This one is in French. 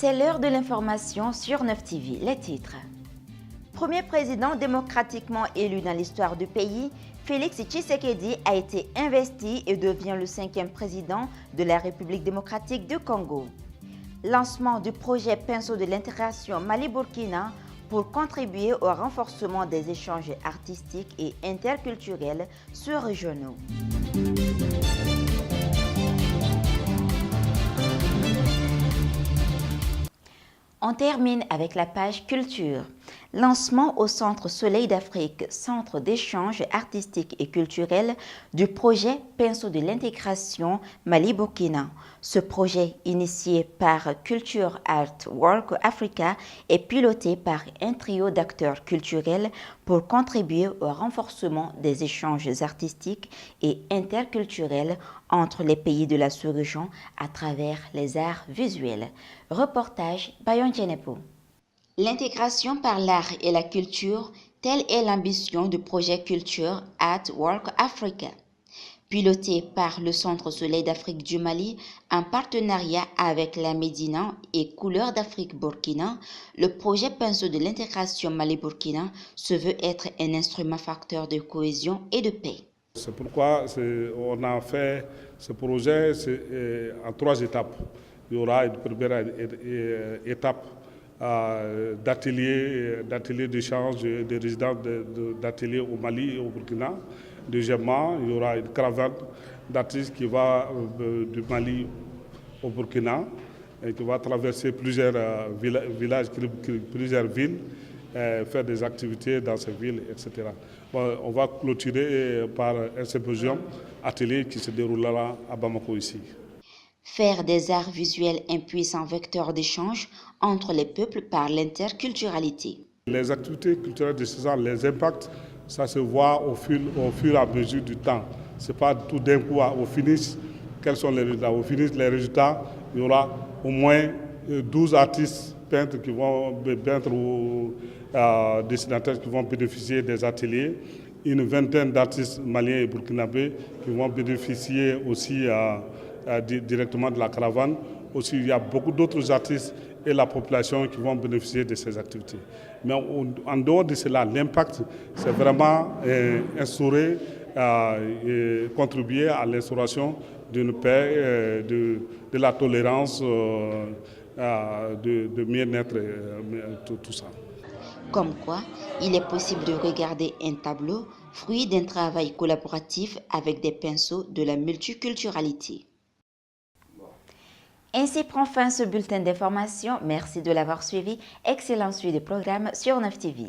C'est l'heure de l'information sur 9 TV. Les titres. Premier président démocratiquement élu dans l'histoire du pays, Félix Tshisekedi a été investi et devient le 5e président de la République démocratique du Congo. Lancement du projet Pinceau de l'intégration Mali-Burkina pour contribuer au renforcement des échanges artistiques et interculturels sous-régionaux. On termine avec la page culture. Lancement au Centre Soleil d'Afrique, centre d'échange artistique et culturel du projet Pinceau de l'intégration Mali-Burkina. Ce projet, initié par Culture Art Work Africa, est piloté par un trio d'acteurs culturels pour contribuer au renforcement des échanges artistiques et interculturels entre les pays de la sous-région à travers les arts visuels. Reportage Bayon Djenepo. L'intégration par l'art et la culture, telle est l'ambition du projet Culture Art Work Africa. Piloté par le Centre Soleil d'Afrique du Mali en partenariat avec la Médina et Couleurs d'Afrique Burkina, le projet Pinceau de l'intégration Mali-Burkina se veut être un instrument facteur de cohésion et de paix. C'est pourquoi on a fait ce projet en 3 étapes. Il y aura une première étape d'ateliers d'échange des résidents d'ateliers au Mali et au Burkina. Deuxièmement, il y aura une caravane d'artistes qui va du Mali au Burkina et qui va traverser plusieurs villages, plusieurs villes, faire des activités dans ces villes, etc. Bon, on va clôturer par un symposium atelier qui se déroulera à Bamako ici. Faire des arts visuels un puissant vecteur d'échange entre les peuples par l'interculturalité. Les activités culturelles de ce genre, les impacts, ça se voit au fur et à mesure du temps. Ce n'est pas tout d'un coup au finish. Quels sont les résultats? Au finish, les résultats, il y aura au moins 12 artistes peintres qui vont ou dessinateurs qui vont bénéficier des ateliers, une vingtaine d'artistes maliens et burkinabés qui vont bénéficier aussi directement de la caravane. Aussi, il y a beaucoup d'autres artistes et la population qui vont bénéficier de ces activités. Mais en dehors de cela, l'impact, c'est vraiment instaurer et contribuer à l'instauration d'une paix, de la tolérance, de bien-être, tout ça. Comme quoi, il est possible de regarder un tableau, fruit d'un travail collaboratif avec des pinceaux de la multiculturalité. Ainsi prend fin ce bulletin d'information. Merci de l'avoir suivi. Excellent suivi des programmes sur 9 TV.